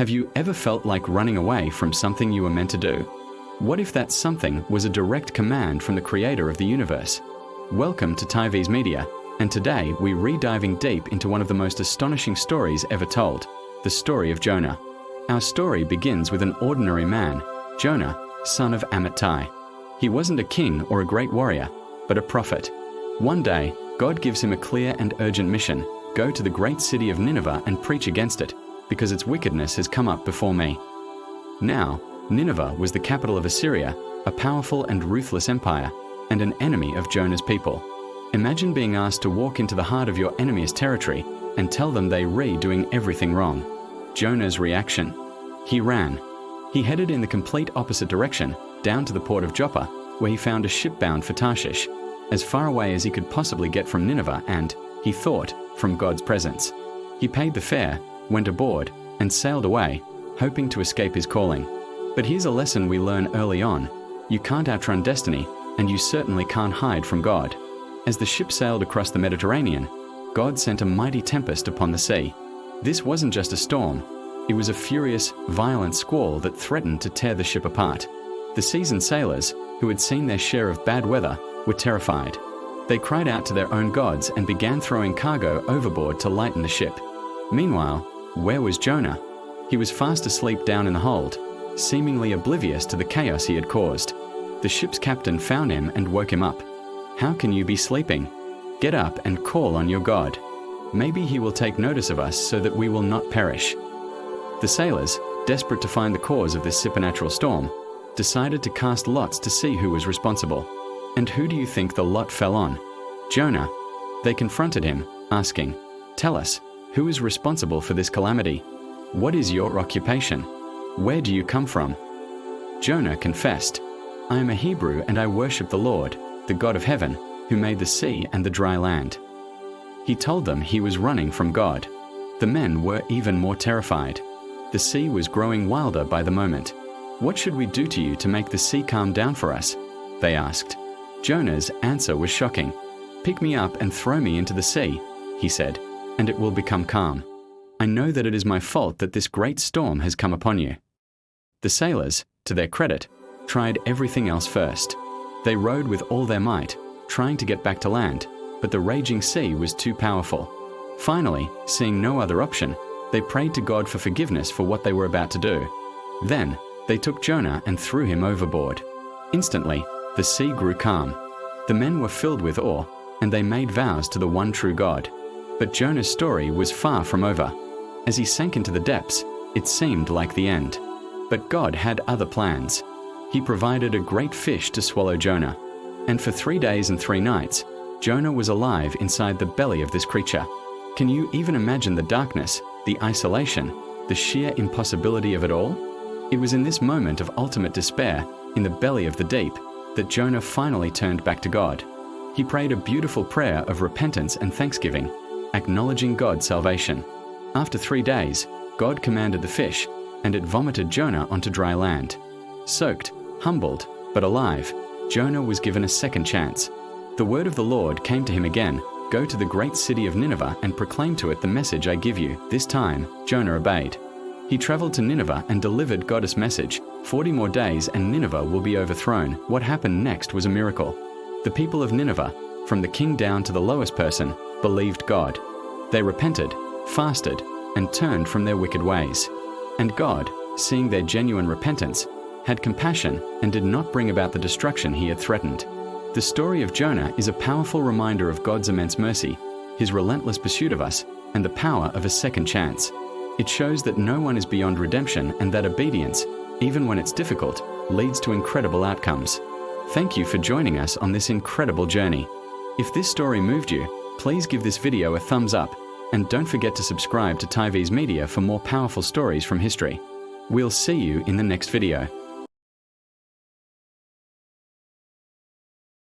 Have you ever felt like running away from something you were meant to do? What if that something was a direct command from the creator of the universe? Welcome to Tyv's Media, and today we're re-diving deep into one of the most astonishing stories ever told, the story of Jonah. Our story begins with an ordinary man, Jonah, son of Amittai. He wasn't a king or a great warrior, but a prophet. One day, God gives him a clear and urgent mission: go to the great city of Nineveh and preach against it, because its wickedness has come up before me. Now, Nineveh was the capital of Assyria, a powerful and ruthless empire, and an enemy of Jonah's people. Imagine being asked to walk into the heart of your enemy's territory and tell them they're doing everything wrong. Jonah's reaction: he ran. He headed in the complete opposite direction, down to the port of Joppa, where he found a ship bound for Tarshish, as far away as he could possibly get from Nineveh and, he thought, from God's presence. He paid the fare, went aboard, and sailed away, hoping to escape his calling. But here's a lesson we learn early on: you can't outrun destiny, and you certainly can't hide from God. As the ship sailed across the Mediterranean, God sent a mighty tempest upon the sea. This wasn't just a storm, it was a furious, violent squall that threatened to tear the ship apart. The seasoned sailors, who had seen their share of bad weather, were terrified. They cried out to their own gods and began throwing cargo overboard to lighten the ship. Meanwhile, where was Jonah? He was fast asleep down in the hold, seemingly oblivious to the chaos he had caused. The ship's captain found him and woke him up. "How can you be sleeping? Get up and call on your God. Maybe he will take notice of us so that we will not perish." The sailors, desperate to find the cause of this supernatural storm, decided to cast lots to see who was responsible. And who do you think the lot fell on? Jonah. They confronted him, asking, "Tell us, who is responsible for this calamity? What is your occupation? Where do you come from?" Jonah confessed, "I am a Hebrew and I worship the Lord, the God of heaven, who made the sea and the dry land." He told them he was running from God. The men were even more terrified. The sea was growing wilder by the moment. "What should we do to you to make the sea calm down for us?" they asked. Jonah's answer was shocking. "Pick me up and throw me into the sea," he said, "and it will become calm. I know that it is my fault that this great storm has come upon you." The sailors, to their credit, tried everything else first. They rowed with all their might, trying to get back to land, but the raging sea was too powerful. Finally, seeing no other option, they prayed to God for forgiveness for what they were about to do. Then, they took Jonah and threw him overboard. Instantly, the sea grew calm. The men were filled with awe, and they made vows to the one true God. But Jonah's story was far from over. As he sank into the depths, it seemed like the end. But God had other plans. He provided a great fish to swallow Jonah. And for 3 days and 3 nights, Jonah was alive inside the belly of this creature. Can you even imagine the darkness, the isolation, the sheer impossibility of it all? It was in this moment of ultimate despair, in the belly of the deep, that Jonah finally turned back to God. He prayed a beautiful prayer of repentance and thanksgiving, acknowledging God's salvation. After 3 days, God commanded the fish, and it vomited Jonah onto dry land. Soaked, humbled, but alive, Jonah was given a second chance. The word of the Lord came to him again: "Go to the great city of Nineveh and proclaim to it the message I give you." This time, Jonah obeyed. He traveled to Nineveh and delivered God's message. 40 more days and Nineveh will be overthrown. What happened next was a miracle. The people of Nineveh, from the king down to the lowest person, believed God. They repented, fasted, and turned from their wicked ways. And God, seeing their genuine repentance, had compassion and did not bring about the destruction he had threatened. The story of Jonah is a powerful reminder of God's immense mercy, his relentless pursuit of us, and the power of a second chance. It shows that no one is beyond redemption and that obedience, even when it's difficult, leads to incredible outcomes. Thank you for joining us on this incredible journey. If this story moved you, please give this video a thumbs up, and don't forget to subscribe to Tyv's Media for more powerful stories from history. We'll see you in the next video.